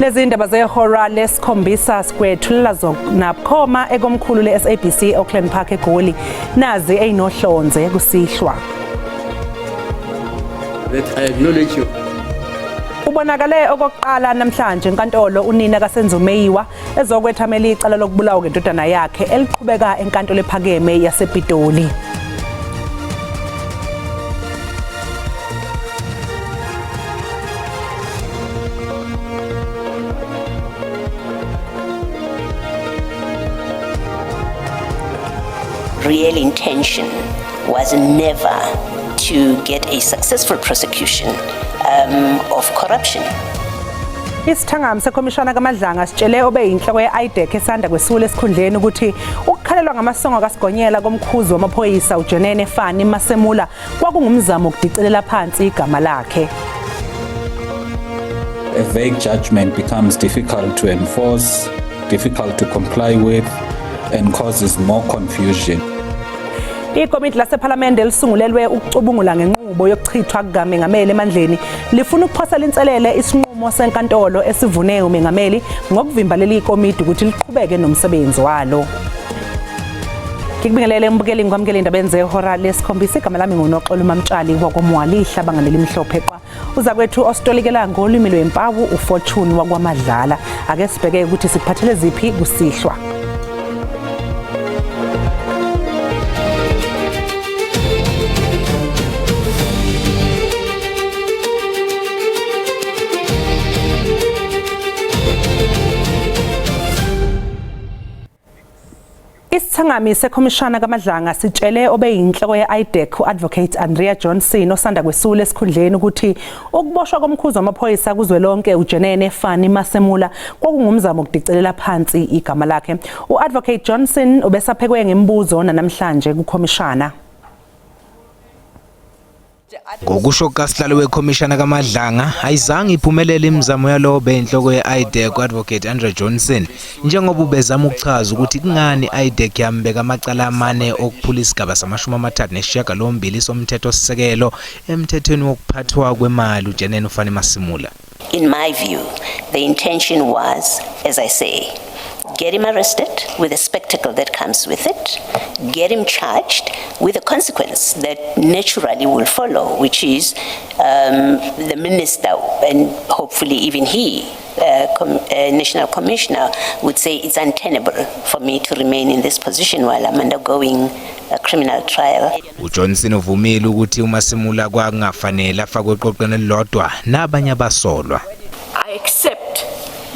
Lezi ndaba zehora lesikhombisa sikwethulela nabukhoma ekomkhulu le-SABC Auckland Park eGoli nazi eyinohlonze kusihlwa. That I acknowledge you. Ubonakale okokuqala namhlanje enkantolo unina kaSenzumeyiwa ezokwethamela icala lokubulawa ngendodana yakhe eliqhubeka enkantolo ephakeme yasePitoli. Real intention was never to get a successful prosecution of corruption. Isithangami sekhomishana kaMadlanga sitshele obeyinhloko ye-IDEC esanda kwesula esikhundleni ukuthi ukukhalelwa ngamasongo kaSigonyela komkhuzi wamaphoyisa uJenene Fani Masemula kwakungumzamo ukudicelela phansi igama lakhe. A vague judgment becomes difficult to enforce, difficult to comply with, and causes more confusion. Ikomiti lasePhalamende elisungulelwe ukucubungula ngenqubo yokuchithwa kukaMengameli emandleni lifuna ukuphosela inselele isinqumo senkantolo esivune uMengameli ngokuvimba leli komiti ukuthi liqhubeke nomsebenzi walo. Ngikubingelele mbukeli ngwamukele indaba zehora lesikhombisa igama lami nguNoxolo Mamtshali kwaKomwalihla banganeli mhlophe qwa. Uzakwethu ositolikela ngolimi lwempawu uFortune wakwaMadlala. Ake sibheke ukuthi siphathele ziphi kusihlwa. Isithangami sekhomishana kaMadlanga sitshele obeyinhloko ye-IDEC uAdvocate Andrea Johnson osanda kwesula esikhundleni ukuthi ukuboshwa komkhuzi wamaphoyisa kuzwelonke uJenene Fani Masemula kwakungumzamo ukudicelela phansi igama lakhe. uAdvocate Johnson ubesaphekwe ngemibuzo namhlanje kukhomishana. Ngokusho kukaSihlalo wekhomishana kaMadlanga ayizange iphumelele imizamo yalowo beyinhloko ye-IDEC uAdvocate Andrea Johnson njengoba ubezama ukuchaza ukuthi kungani i-IDEC yambeka amacala amane okuphula isigaba sama-38 somthetho sisekelo emthethweni wokuphathwa kwemali uJenene Fani Masemula. In my view, the intention was, as I say, get him arrested with the spectacle that comes with it, get him charged with the consequence that naturally will follow, which is the minister and hopefully even he, National Commissioner, would say it's untenable for me to remain in this position while I'm undergoing a criminal trial. uJohnson uvumile ukuthi uMasemula kwakungafanele afakwe eqoqweni elilodwa nabanye abasolwa. I accept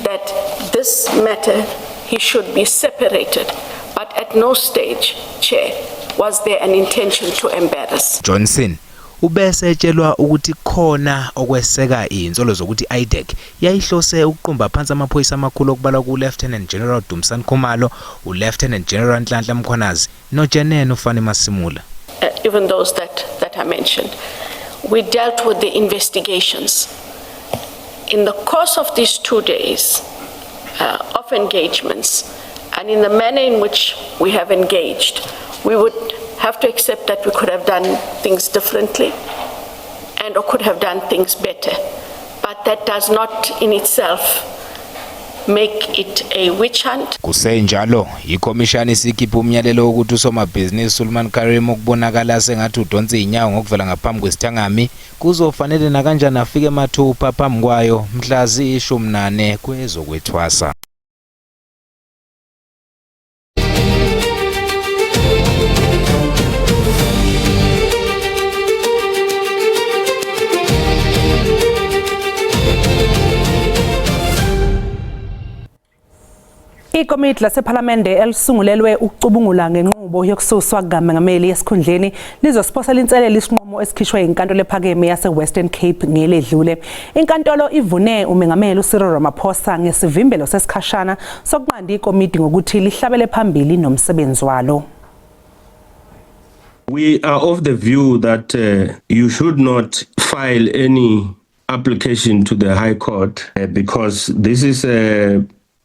that this matter he should be separated, but at no stage, Chair, was there an intention to embarrass. Johnson ubese etshelwa ukuthi khona okweseka izinsolo zokuthi i-IDEC yayihlose ukuqumba phansi amaphoyisa amakhulu okubalwa ku-Lieutenant General Dumsani Khumalo, u-Lieutenant General Nhlanhla Mkhwanazi noJenene Fani Masemula. Even those that I mentioned, we dealt with the investigations. In the course of these 2 days of engagements, and in the manner in which we have engaged, we would have to accept that we could have done things differently and or could have done things better. But that does not in itself make it a witch hunt. Kusenjalo ikhomishana isikhipha umyalelo ukuthi usomabhizinisi Suleiman Karim ukubonakala sengathi udonsa inyawo ngokuvela ngaphambi kwesithangami kuzofanele na kanjani afike mathupha phambi kwayo mhla zi-14 kwezokwethwasa. Ikomiti lasePhalamende elisungulelwe ukucubungula ngenqubo yokususwa kukaMengameli esikhundleni lizosiphosela inselele isinqumo esikhishwe inkantolo ephakeme yase-Western Cape ngeledlule. Inkantolo ivune uMengameli uCyril Ramaphosa ngesivimbelo sesikhashana sokunqanda ikomiti ngokuthi lihlabele phambili nomsebenzi walo. We are of the view that you should not file any application to the High Court because this is a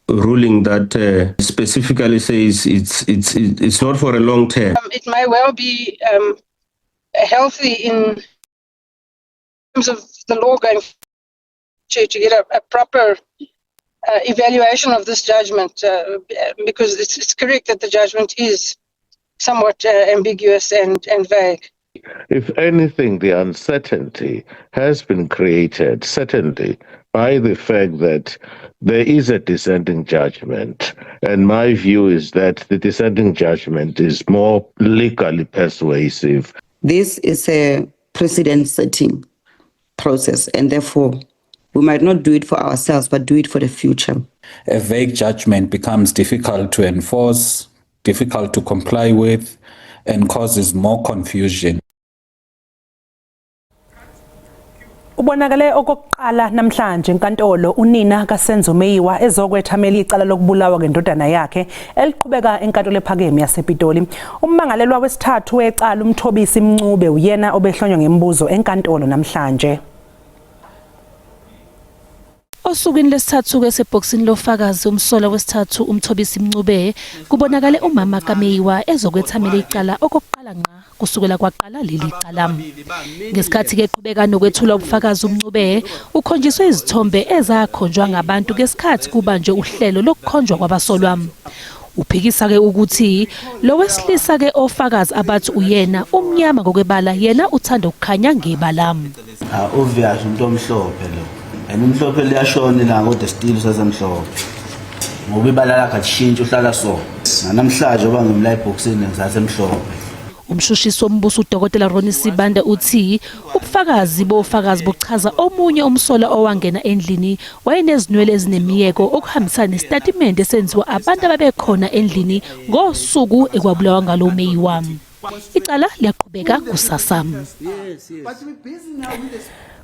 ruling that specifically says it's not for a long term. It might well be healthy in terms of the law going to get a proper evaluation of this judgment, because it's correct that the judgment is somewhat ambiguous and vague. If anything, the uncertainty has been created, certainly, by the fact that there is a dissenting judgment. And my view is that the dissenting judgment is more legally persuasive. This is a precedent-setting process, and therefore we might not do it for ourselves, but do it for the future. A vague judgment becomes difficult to enforce, difficult to comply with, and causes more confusion. Ubonakale okokuqala namhlanje enkantolo unina kaSenzo Meyiwa ezokwethamela icala lokubulawa ngendodana yakhe eliqhubeka enkantolo ephakeme yasePitoli. Ummangalelwa wesithathu wecala uMthobisi Mncube uyena obehlonywa ngemibuzo enkantolo namhlanje. Osukwini lesithathu kwesebhokisini lofakazi umsola wesithathu uMthobisi Mncube kubonakale umama kaMeyiwa ezokwethamela icala okokuqala ngqa kusukela kwaqala leli cala. Ngesikhathi ke qhubeka nokwethula ubufakazi uMncube ukhonjiswe izithombe ezakhonjwa ngabantu ngesikhathi kubanjwe uhlelo lokukhonjwa kwabasolwa. Uphikisa ke ukuthi lo wesilisa ke ofakazi abathi uyena umnyama ngokwebala yena uthanda ukukhanya ngebala. Obvious umuntu omhlophe lo. Umhlophe liyashona la kodwa still usasemhlophe. Ngoba ibala lakhe alishintshe uhlala so. Namhlanje oba ngimla ebhokisini ngisasemhlophe. Umshushisi wombuso uDokotela Ronnie Sibanda uthi ubufakazi bofakazi buchaza omunye umsola owangena endlini wayenezinwele ezinemiyeko okuhambisana nesitatimende esenziwa abantu ababekhona endlini ngosuku ekwabulawa ngalo Meyiwa. Icala liyaqhubeka kusasa.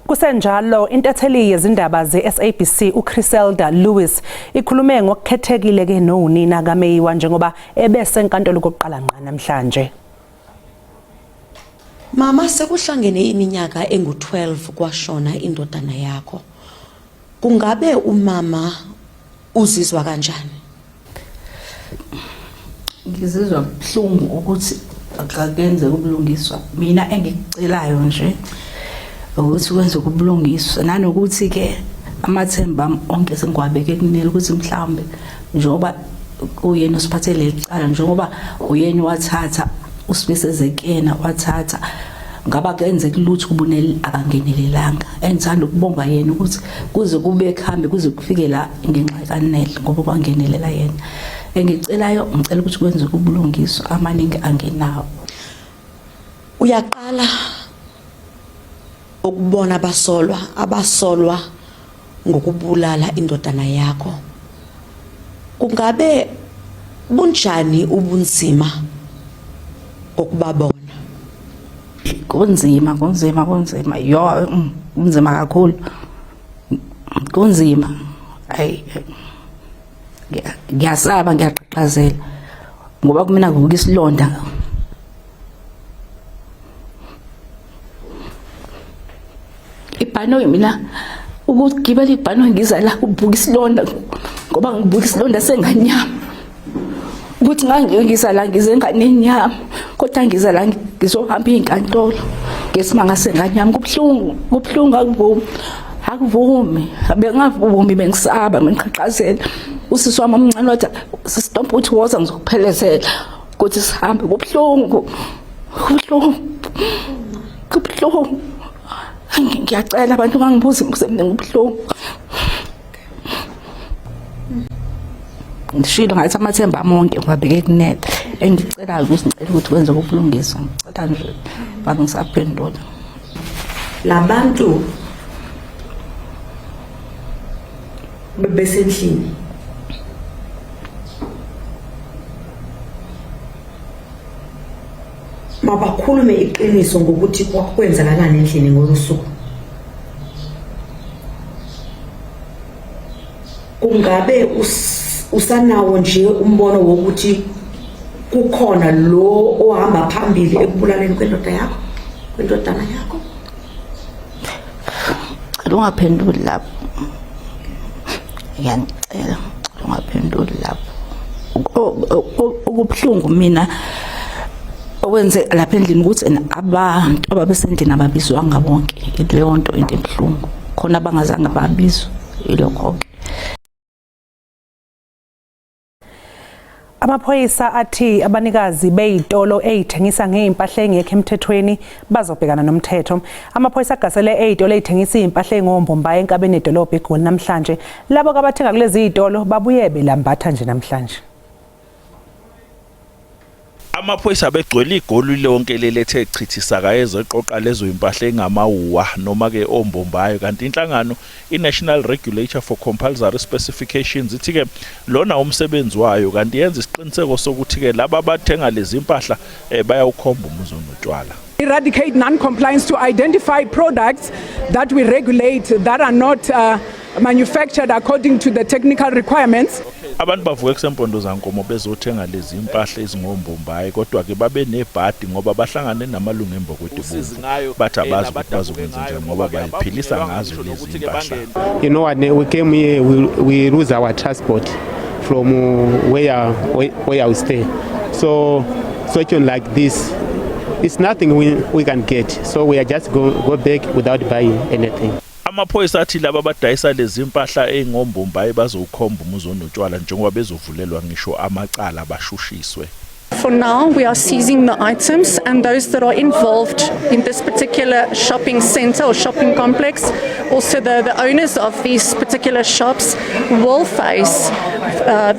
Kusenjalo intatheli yezindaba ze-SABC uChriselda Lewis ikhulume ngokukhethekile ke nonina kaMeyiwa njengoba ebese enkantolo kokuqala ngqa namhlanje. Mama, sekuhlangene iminyaka engu-12 kwashona indodana yakho. Kungabe umama uzizwa kanjani? Ngizizwa buhlungu ukuthi akakenze ubulungiswa. Mina engikucelayo nje ukuthi kwenze ubulungiswa nanokuthi ke amathemba onke sengwabeke kunele ukuthi mhlambe njengoba uyena osiphathele icala njengoba uyena wathatha usibisezekena wathatha ngaba kenze kulutho kubuneli akangenelelanga engithanda ukubonga yena ukuthi kuze kube ekhambe kuze kufike la ngenxa kanele ngoba kwangenelela yena engicelayo ngicela ukuthi kwenze ubulungiswa amaningi angenawo. Uyaqala ukubona abasolwa ngokubulala indodana yakho. Kungabe bunjani ubunzima okubabona? Kunzima yo kunzima kakhulu. Kunzima ngiyasaba ngiyaqhaqhazela ngoba kumina ngoku isilonda ibhano mina ukugibela ibhano ngiza la ukubuka isilonda ngoba ngibuka isilonda senganyama ukuthi ngiza la ngize nganenyama kodwa ngiza la ngizohamba inkantolo ngesimanga senganyama kubhlungu akuvumi abengavumi bengisaba ngiqhaqhazela usisi wami omncane wathi sistompa uthi woza ngizokuphelezela ukuthi sihambe kubhlungu ngiyacela abantu bangibuze umsebenzi ngubhlungu. Ngishilo ngathi amathemba amonke ngwabeke kunene engicelayo ukuthi kwenze ubulungiswa ngicela nje bangisaphendula. Labantu besendlini mabakhulume iqiniso ngokuthi kwakwenzakalani endlini ngolusuku. Kungabe usanawo nje umbono wokuthi kukhona lo ohamba phambili ekubulaleni kwendodana yakho? Ungaphenduli lapho. Ngiyacela ungaphenduli lapho. Ukubhlungu mina okwenze lapha endlini ukuthi abantu ababesendlini ababizwanga bonke leyo nto into ebuhlungu khona abangazange babizwe ilokho. Amaphoyisa athi abanikazi beyitolo ezithengisa ngeimpahla engekho emthethweni bazobhekana nomthetho. Amaphoyisa agasele ezitolo ezithengisa impahla engombomba enkabeni edolobha eGoli namhlanje. Labo abathenga kulezi izitolo babuye belambatha nje namhlanje. Amaphoyisa begcwele iGoli lonke lelethe chithisaka ezeqoqa lezo impahla engamawuwa noma ke ombombayo kanti inhlangano iNational Regulator for Compulsory Specifications ithi ke lona umsebenzi wayo kanti yenza isiqiniseko sokuthi ke laba abathenga lezi impahla bayawukhomba umuzo notshwala. Eradicate non-compliance to identify products that we regulate that are not manufactured according to the technical requirements. Abantu bavuka kusempondo zankomo bezothenga lezi impahla ezingombombayi kodwa ke babe nebhadi ngoba bahlangane namalungu embokwedebu bathi abazi ukuthi bazokwenza njani ngoba bayiphilisa ngazo lezi impahla. You know what, we came here, we lose our transport from where we stay. So situation like this, it's nothing we can get. So we are just go back without buying anything. Amaphoyisa athi laba abadayisa lezi impahla engombombayi bazokhomba umuzo notshwala njengoba bezovulelwa ngisho amacala bashushiswe. For now, we are seizing the items and those that are involved in this particular shopping center or shopping complex, also the owners of these particular shops will face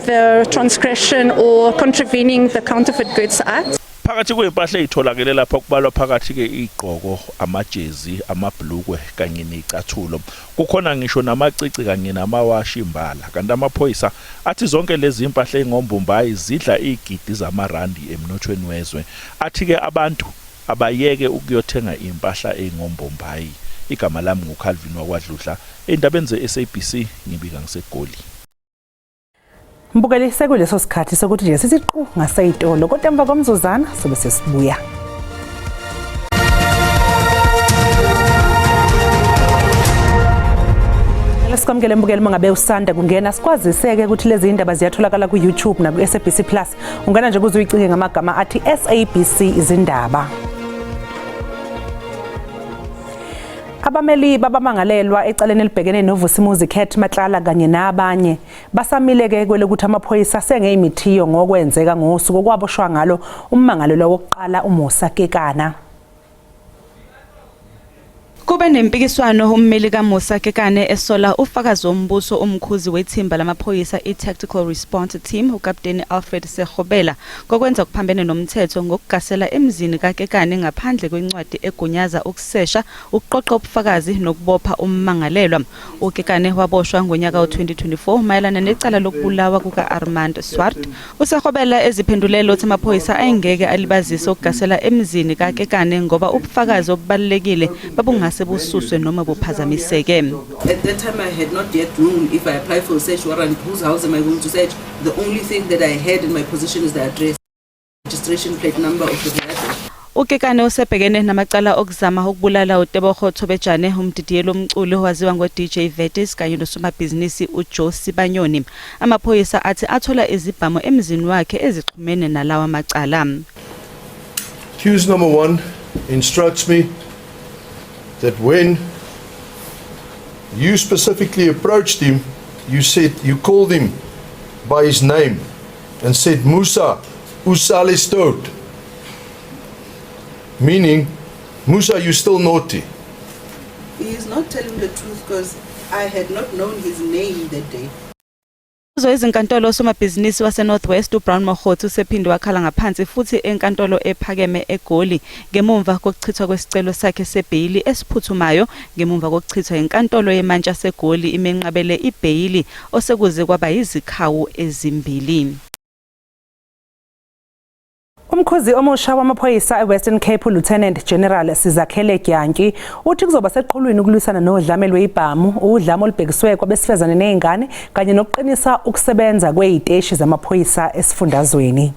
the transgression or contravening the Counterfeit Goods Act. Phakathi kwempahla ezitholakele lapha kubalwa phakathi ke igqoko, amajezi, amabhlukwe kanye necathulo. Kukhona ngisho namacici kanye namawashi imbala. Kanti amaphoyisa athi zonke lezi impahla engombombayi zidla igidi zamarandi emnothweni wezwe. Athi ke abantu abayeke ukuyothenga impahla engombombayi. Igama lami nguCalvin wakwaDludla. Endabeni zeSABC ngibika ngiseGoli. Mbukeli sekuleso sikhathi sokuthi nje sisiqhu ngaseyitolo kodwa emva komzuzana sobe sesibuya. Lesikwamukele mbukeli mangabe usanda kungena sikwaziseke ukuthi lezi indaba ziyatholakala ku YouTube na ku SABC Plus. Ungena nje kuze uyicike ngamagama athi SABC izindaba. Abameli babamangalelwa ecaleni elibhekene noVusimuzi Cat Matlala kanye nabanye basamileke kwelokuthi amaphoyisa sengeimithiyo ngokwenzeka ngosuku kwaboshwa ngalo ummangalelwa wokuqala uMusa Kekana. Kube nempikiswano ummeli kaMusa Kekane esola ufakazi wombuso omkhuzi wethimba lamaphoyisa iTactical Response Team uKapteni Alfred Segobela ngokwenza kuphambene nomthetho ngokugasela emzini kaKekane ngaphandle kwencwadi egunyaza ukusesha ukuqoqa ubufakazi nokubopha ummangalelwa. uKekane waboshwa ngonyaka we-2024 mayelana necala lokubulawa kuka-Armand Swart. uSegobela eziphendulelo ukuthi amaphoyisa ayengeke alibazise ukugasela emzini kaKekane ngoba ubufakazi obubalulekile babungase bususwe noma buphazamiseke. At that time I had not yet known if I apply for a search warrant, whose house am I going to search? The only thing that I had in my possession is the address, registration plate number of the vehicle. uKekane usebhekene namacala okuzama ukubulala uTebogo Thobejane umdidiyelo omculo owaziwa ngo-DJ Vetis kanye nosomabhizinisi uJoe Sibanyoni. Amaphoyisa athi athola izibhamu emzini wakhe ezixhumene nalawa macala. Accused number 1 instructs me that when you specifically approached him, you called him by his name and said, Musa, usale stout. Meaning, Musa, you still naughty. He is not telling the truth because I had not known his name that day. Izinkantolo somabhizinisi waseNorthwest uBrown Mogotsi usephinde wakhala ngaphansi futhi enkantolo ephakeme eGoli ngemumva kokuchithwa kwesicelo sakhe sebheyili esiphuthumayo ngemumva kokuchithwa enkantolo yeMantshi seGoli imenqabele ibheyili osekuze kwaba izikhawu ezimbili. Umkhuzi omusha wamaphoyisa eWestern Cape Lieutenant General Sizakhele Gyanki uthi kuzoba seqhulwini ukulwisana nodlame lwezibhamu, udlame olubhekiswe kwabesifazane nezingane kanye nokuqinisa ukusebenza kweziteshi zamaphoyisa esifundazweni.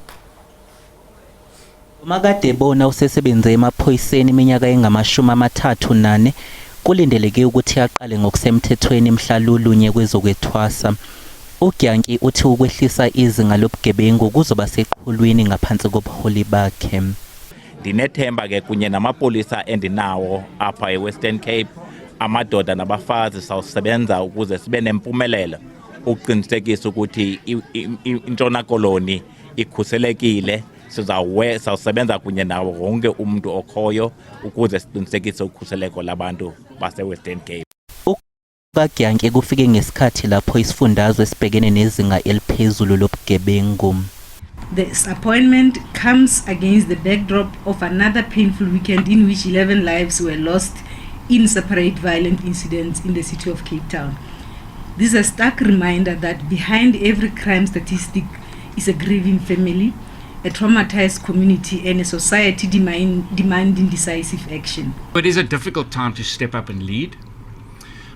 Umakade bona usesebenze emaphoyiseni iminyaka engama-34 kulindeleke ukuthi aqale ngokusemthethweni emhlalulunye kwezokwethwasa. uGyanki uthi ukwehlisa izinga lobugebengu kuzoba seqhulwini ngaphansi kobuholi bakhe. Ndinethemba ke kunye namapolisa endinawo apha eWestern Cape, amadoda nabafazi sawusebenza ukuze sibe nempumelelo ukuqinisekisa ukuthi iNtshona Koloni ikhuselekile. Sizawusebenza kunye nawo wonke umuntu okhoyo ukuze siqinisekise ukhuseleko labantu base-Western Cape. UGyanki kufike ngesikhathi lapho isifundazwe sibhekene nezinga eliphezulu lobugebengu. This appointment comes against the backdrop of another painful weekend in which 11 lives were lost in separate violent incidents in the city of Cape Town. This is a stark reminder that behind every crime statistic is a grieving family, a traumatized community, and a society demanding decisive action. It is a difficult time to step up and lead,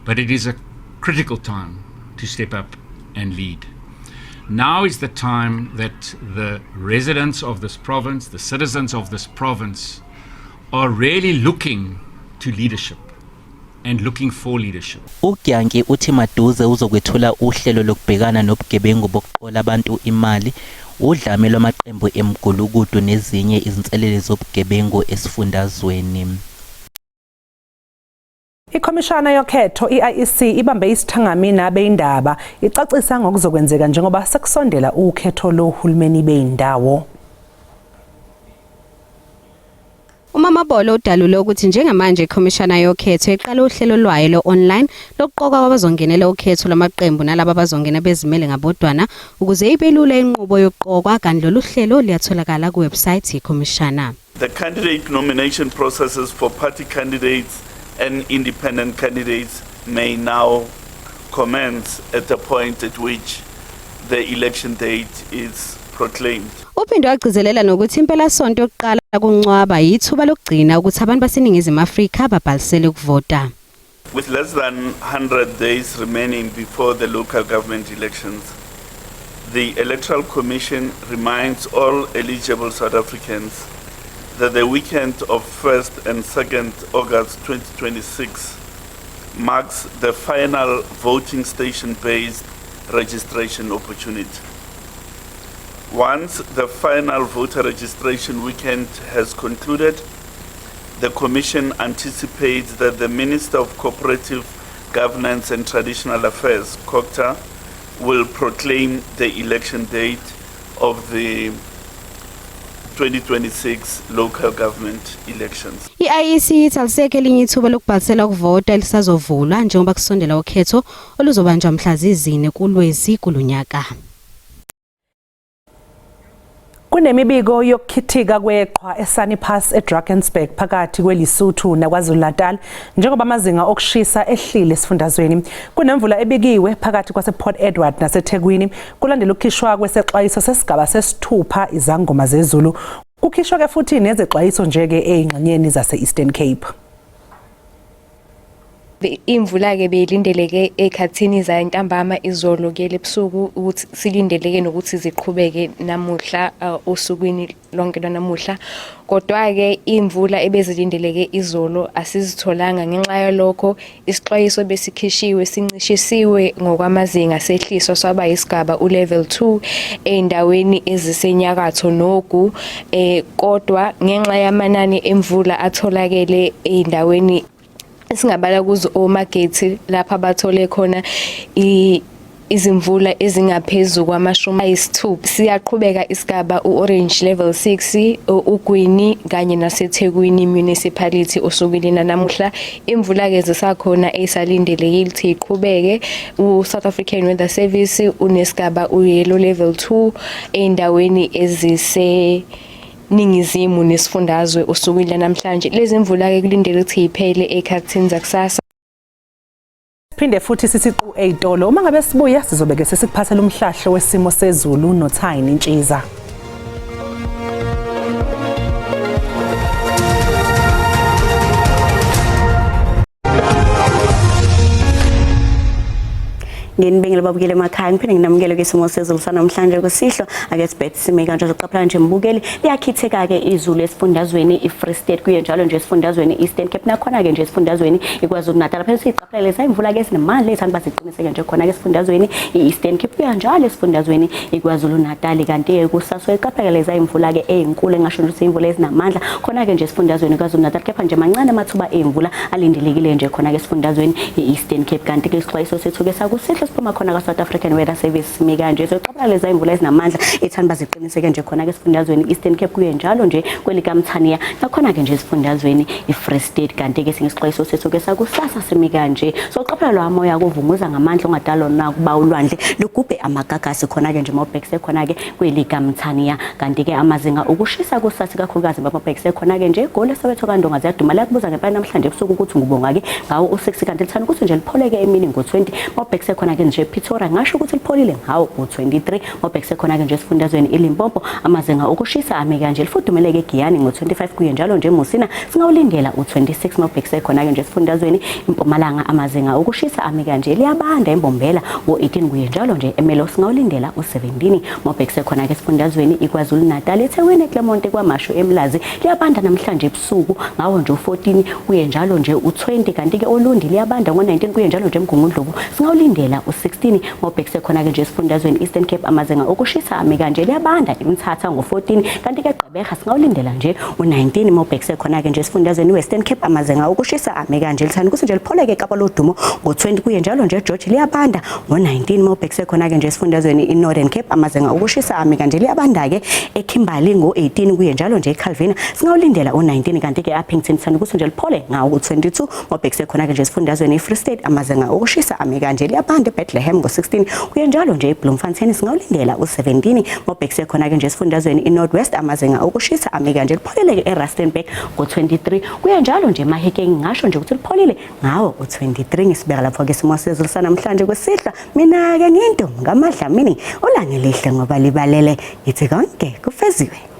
but it is a critical time to step up and lead. Now is the time that the residents of this province, the citizens of this province, are really looking to leadership and looking for leadership. UGyanki uthi maduze uzokwethula uhlelo lokubhekana nobugebengu bokuqola abantu imali, udlame lwamaqembu emgulukudu nezinye izinselele zobugebengu esifundazweni. Ikhomishana yokhetho iIEC ibambe isithangamina beindaba icacisa ngokuzokwenzeka njengoba sekusondela ukhetho lohulumeni beindawo. UMamabolo udalule ukuthi njengamanje ikhomishana yokhetho iqala uhlelo lwayo lo-online lokuqoka kwabazongenela ukhetho lwamaqembu nalabo abazongena bezimele ngabodwana ukuze ibe lula inqubo yokuqokwa kanti lolu hlelo liyatholakala kuwebsite yekhomishana. The candidate nomination processes for party candidates and independent candidates may now commence at the point at which the election date is proclaimed. Uphinde wagcizelela nokuthi impela sonto yokuqala kuncwaba yithuba lokugcina ukuthi abantu baseningizimu Afrika babhalisele ukuvota. With less than 100 days remaining before the local government elections, the Electoral Commission reminds all eligible South Africans that the weekend of 1st and 2nd August 2026 marks the final voting station-based registration opportunity. Once the final voter registration weekend has concluded, the Commission anticipates that the Minister of Cooperative Governance and Traditional Affairs, COGTA, will proclaim the election date of the 2026 local government elections. IIEC ithaliseke elinye ithuba lokubhalisela ukuvota elisazovulwa njengoba kusondela ukhetho oluzobanjwa mhla zi-4 kuLwezi kulonyaka. Kunemibiko yokukhithika kweqhwa eSanipas eDrakensberg phakathi kweLesotho naKwaZulu-Natal njengoba amazinga okushisa ehlile esifundazweni. Kunemvula ebikiwe phakathi kwasePort Edward naseThekwini kulandela ukukhishwa kwesexwayiso sesigaba sesithupha izangoma zezulu. Kukhishwa ke futhi nezexwayiso njeke ezingxenyeni zase-Eastern Cape. Imvula ke beyilindeleke ekhathini zantambama izolo ke lebusuku ukuthi silindeleke nokuthi ziqhubeke namuhla osukwini lonke lanamuhla kodwa ke imvula ebezilindeleke izolo asizitholanga ngenxa yalokho isixwayiso besikhishiwe sincishisiwe ngokwamazinga sehliswa swaba isigaba ulevel 2 endaweni ezisenyakatho nogu kodwa ngenxa yamanani emvula atholakele endaweni singabala kuzo omagethi lapha bathole khona izimvula ezingaphezulu kwama-60. Siyaqhubeka isigaba uOrange level 6 uGwini kanye naseThekwini municipality osukwini namuhla. Imvula ke zisakhona esalindeleke ukuthi iqhubeke. uSouth African Weather Service unesigaba uyellow level 2 endaweni ezise ningizimu nesifundazwe osukwini namhlanje. Lezi mvula ke kulindele ukuthi iphele ekhathini zakusasa. Phinde futhi sisiqu eyitolo uma ngabe sibuya sizobeke sesikuphathela umhlahlo wesimo sezulu noThayini Ntshiza. Nginibengele babukele emakhaya ngiphinde nginamukele kwesimo sezulu sanamhlanje kusihlo ake sibethe sime kanje uqaphela nje mbukeli liyakhitheka ke izulu esifundazweni iFree State kuye njalo nje esifundazweni Eastern Cape nakhona ke nje esifundazweni iKwaZulu-Natal phela siqaphela sayimvula ke sinemali ethanda basiqiniseke nje khona ke esifundazweni iEastern Cape kuye njalo esifundazweni iKwaZulu-Natal kanti kusaswe iqaphela sayimvula ke ezinkulu engasho ukuthi imvula ezinamandla khona ke nje esifundazweni iKwaZulu-Natal kepha nje mancane amathuba emvula alindelekile nje khona ke esifundazweni iEastern Cape kanti ke isixwayiso sethu ke sakusihle lapho siphuma khona ka-South African Weather Service simi kanje soxoxela lezi imvula ezinamandla ethanda baziqiniseke nje khona ke esifundazweni Eastern Cape kuye njalo nje kwelikaMthaniya nakhona ke nje esifundazweni iFree State kanti ke singesixwayiso sethu ke sakusasa simi kanje soxoxela lo moya kuvunguza ngamandla ongadalo na kuba ulwandle lugubhe amagagasi khona ke nje mawubhekise khona ke kwelikaMthaniya kanti ke amazinga ukushisa kusasa kakhulukazi mawubhekise khona ke nje egoli Soweto kaNdonga ziyaduma la kubuza ngempela namhlanje ebusuku ukuthi ngubonga ke ngawo u6 kanti lithanda ukuthi nje lipholeke emini ngo20 mawubhekise khona ke nje Pretoria ngasho ukuthi lipholile ngawo u23 mawubhekise khona ke nje esifundazweni iLimpopo amazinga ukushisa ame kanje lifudumeleke eGiyani ngo25 kuye njalo nje eMusina singawulindela u26 mawubhekise khona ke nje esifundazweni iMpumalanga amazinga ukushisa ame kanje liyabanda eMbombela ngo18 kuye njalo nje eMelo singawulindela u17 mawubhekise khona ke esifundazweni iKwaZulu Natal eThekwini eClermont kwaMashu eMlazi liyabanda namhlanje ebusuku ngawo nje u14 kuye njalo nje u20 kanti ke Olundi liyabanda ngo19 kuye njalo nje eMgungundlovu singawulindela u16 mawubhekise khona ke nje esifundazweni Eastern Cape amazinga ukushisa ame kanje liyabanda eMthatha ngo14 kanti ke Gqeberha singawulindela nje u19 mawubhekise khona ke nje esifundazweni Western Cape amazinga ukushisa ame kanje lithanda ukuthi nje lipholeke Kapa lodumo ngo20 kuye njalo nje George liyabanda ngo19 mawubhekise khona ke nje esifundazweni iNorthern Cape amazinga ukushisa ame kanje liyabanda ke eKimberley ngo18 kuye njalo nje eCalvin singawulindela u19 kanti ke Appington lithanda ukuthi nje liphole ngawo u22 mawubhekise khona ke nje esifundazweni iFree State amazinga ukushisa ame kanje liyabanda eBethlehem ngo16 kuye njalo nje eBloemfontein singawulindela u17 mawubhekise khona ke nje esifundazweni iNorthwest amazinga ukushisa ame kanje lipholele eRustenburg ngo23 kuye njalo nje eMahikeng ngasho nje ukuthi lipholile ngawo u23 ngisibeka lapho ke isimo sezulu namhlanje kwesihla mina ke nginto ngamadlamini olangelihle ngoba libalele ithi konke kufeziwe.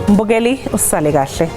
Mbukeli usale kahle.